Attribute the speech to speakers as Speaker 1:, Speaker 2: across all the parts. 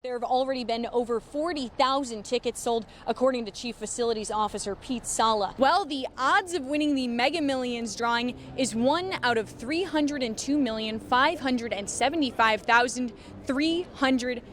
Speaker 1: There have already been over 40,000 tickets sold, according to Chief Facilities Officer Pete Sala. Well, the odds of winning the Mega Millions drawing is 1 out of 302,575,350.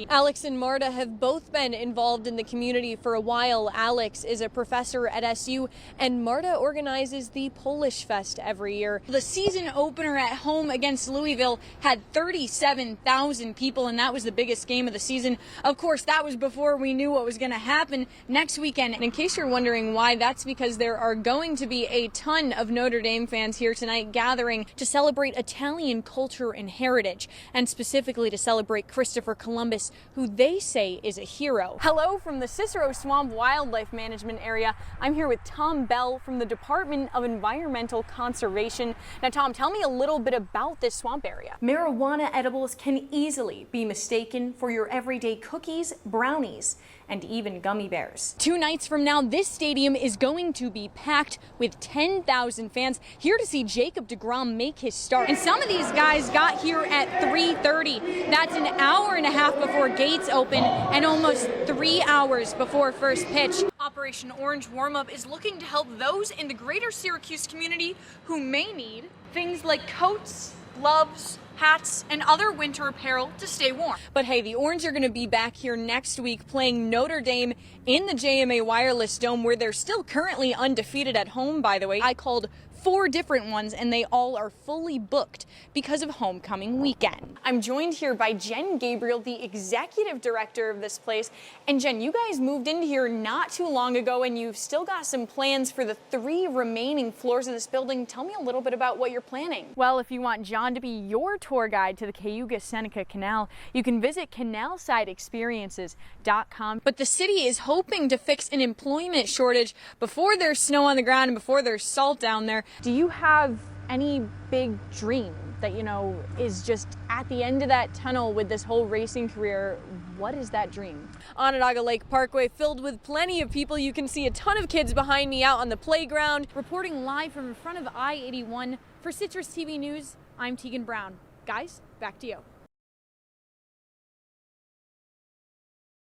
Speaker 1: Alex and Marta have both been involved in the community for a while. Alex is a professor at SU, and Marta organizes the Polish Fest every year. The season opener at home against Louisville had 37,000 people, and that was the biggest game of the season. Of course, that was before we knew what was going to happen next weekend. And in case you're wondering why, that's because there are going to be a ton of Notre Dame fans here tonight gathering to celebrate Italian culture and heritage, and specifically to celebrate Christopher Columbus, who they say is a hero. Hello from the Cicero Swamp Wildlife Management Area. I'm here with Tom Bell from the Department of Environmental Conservation. Now, Tom, tell me a little bit about this swamp area. Marijuana edibles can easily be mistaken for your everyday cookies, brownies, and even gummy bears. 2 nights from now, this stadium is going to be packed with 10,000 fans here to see Jacob deGrom make his start. And some of these guys got here at 3:30. That's an hour and a half before gates open and almost 3 hours before first pitch. Operation Orange Warm-Up is looking to help those in the greater Syracuse community who may need things like coats, gloves, hats, and other winter apparel to stay warm. But hey, the Orange are going to be back here next week playing Notre Dame in the JMA Wireless Dome, where they're still currently undefeated at home, by the way. I called 4 different ones, and they all are fully booked because of homecoming weekend. I'm joined here by Jen Gabriel, the executive director of this place. And Jen, you guys moved into here not too long ago, and you've still got some plans for the 3 remaining floors of this building. Tell me a little bit about what you're planning. Well, if you want John to be your tour guide to the Cayuga-Seneca Canal, you can visit canalsideexperiences.com. But the city is hoping to fix an employment shortage before there's snow on the ground and before there's salt down there. Do you have any big dream that, you know, is just at the end of that tunnel with this whole racing career? What is that dream? Onondaga Lake Parkway filled with plenty of people. You can see a ton of kids behind me out on the playground. Reporting live from in front of I-81 for Citrus TV News, I'm Teagan Brown. Guys, back to you.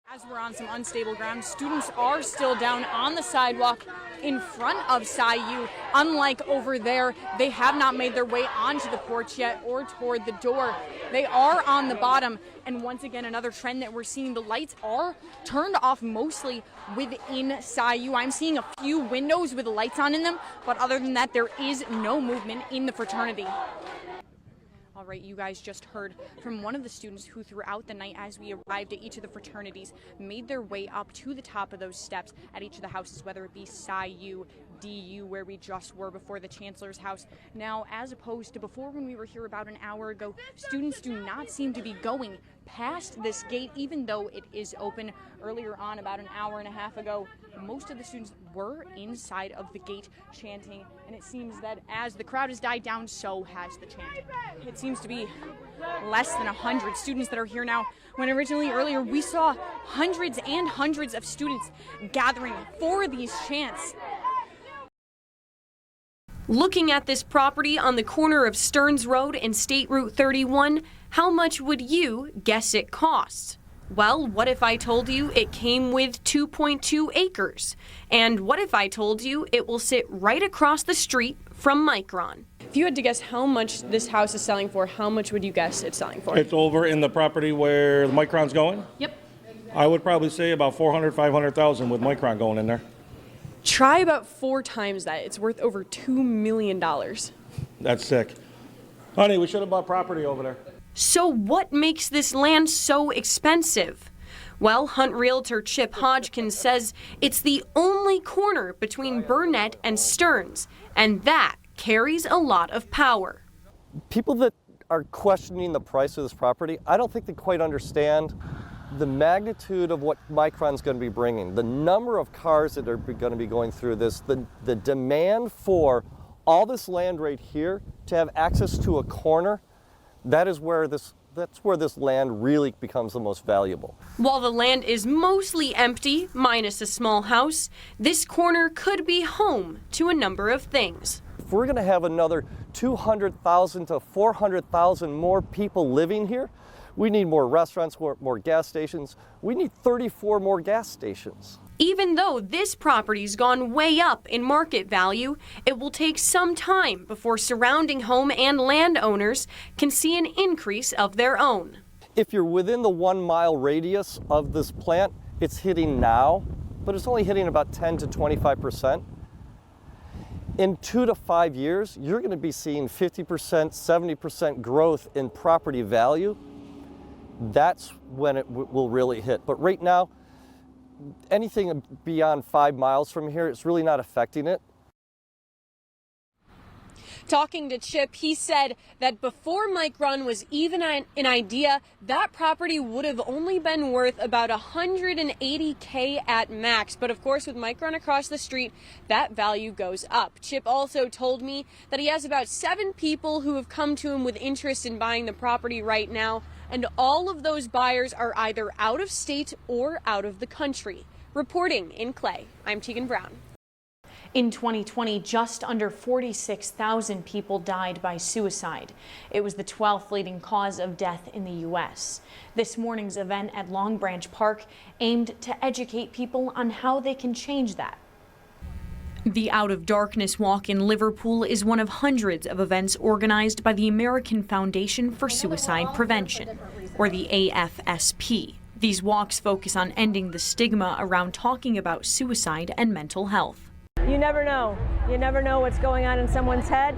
Speaker 1: As we're on some unstable ground, students are still down on the sidewalk in front of SIU. Unlike over there, they have not made their way onto the porch yet or toward the door. They are on the bottom. And once again, another trend that we're seeing, the lights are turned off mostly within SIU. I'm seeing a few windows with lights on in them, but other than that, there is no movement in the fraternity. All right, you guys just heard from one of the students who throughout the night as we arrived at each of the fraternities made their way up to the top of those steps at each of the houses, whether it be SIU, DU, where we just were before the Chancellor's house. Now, as opposed to before when we were here about an hour ago, students do not seem to be going past this gate, even though it is open. Earlier on, about an hour and a half ago, most of the students were inside of the gate chanting, and it seems that as the crowd has died down, so has the chanting. It seems to be less than 100 students that are here now, when originally earlier we saw hundreds and hundreds of students gathering for these chants. Looking at this property on the corner of Stearns Road and State Route 31, how much would you guess it costs? Well, what if I told you it came with 2.2 acres? And what if I told you it will sit right across the street from Micron? If you had to guess how much this house is selling for, how much would you guess it's selling for?
Speaker 2: It's over in the property where the Micron's going?
Speaker 1: Yep.
Speaker 2: I would probably say about 400, 500,000 with Micron going in there.
Speaker 1: Try about 4 times that. It's worth over $2 million.
Speaker 2: That's sick. Honey, we should have bought property over there.
Speaker 1: So what makes this land so expensive? Well, Hunt realtor Chip Hodgkins says it's the only corner between Burnett and Stearns, and that carries a lot of power.
Speaker 3: People that are questioning the price of this property, I don't think they quite understand the magnitude of what Micron's going to be bringing, the number of cars that are going to be going through this, the demand for all this land right here to have access to a corner. That's where this land really becomes the most valuable.
Speaker 1: While the land is mostly empty, minus a small house, this corner could be home to a number of things.
Speaker 3: If we're going to have another 200,000 to 400,000 more people living here, We need more restaurants, more gas stations. We need 34 more gas stations.
Speaker 1: Even though this property's gone way up in market value, it will take some time before surrounding home and landowners can see an increase of their own.
Speaker 3: If you're within the 1 mile radius of this plant, it's hitting now, but it's only hitting about 10 to 25%. In 2 to 5 years, you're going to be seeing 50%, 70% growth in property value. That's when it will really hit. But right now, anything beyond 5 miles from here, it's really not affecting it.
Speaker 1: Talking to Chip, he said that before Micron was even an idea, that property would have only been worth about $180K at max. But of course, with Micron across the street, that value goes up. Chip also told me that he has about 7 people who have come to him with interest in buying the property right now. And all of those buyers are either out of state or out of the country. Reporting in Clay, I'm Teagan Brown. In 2020, just under 46,000 people died by suicide. It was the 12th leading cause of death in the U.S. This morning's event at Long Branch Park aimed to educate people on how they can change that. The Out of Darkness Walk in Liverpool is one of hundreds of events organized by the American Foundation for Suicide Prevention, or the AFSP. These walks focus on ending the stigma around talking about suicide and mental health.
Speaker 4: You never know. You never know what's going on in someone's head,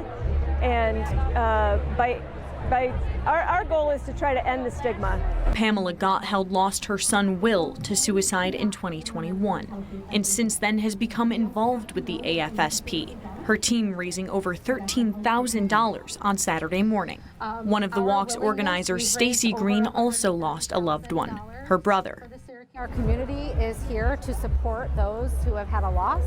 Speaker 4: and our goal is to try to end the stigma.
Speaker 1: Pamela Gottheld lost her son Will to suicide in 2021, and since then has become involved with the AFSP, her team raising over $13,000 on Saturday morning. One of the walk's organizers, Stacy Green, also lost a loved one, her brother.
Speaker 5: Our community is here to support those who have had a loss,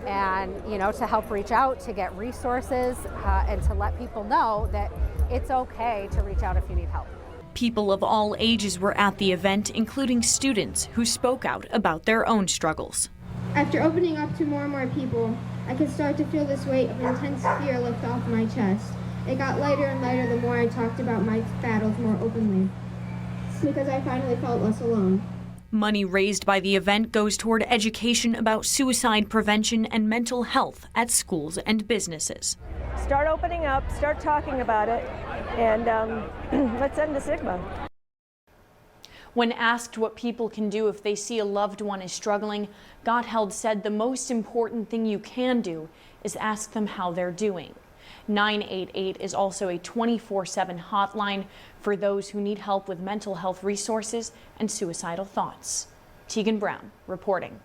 Speaker 5: and to help reach out, to get resources, and to let people know that it's okay to reach out if you need help.
Speaker 1: People of all ages were at the event, including students who spoke out about their own struggles.
Speaker 6: After opening up to more and more people, I could start to feel this weight of intense fear lift off my chest. It got lighter and lighter the more I talked about my battles more openly, because I finally felt less alone.
Speaker 1: Money raised by the event goes toward education about suicide prevention and mental health at schools and businesses.
Speaker 4: Start opening up, start talking about it, and let's end the stigma.
Speaker 1: When asked what people can do if they see a loved one is struggling, Gottheld said the most important thing you can do is ask them how they're doing. 988 is also a 24/7 hotline for those who need help with mental health resources and suicidal thoughts. Teagan Brown reporting.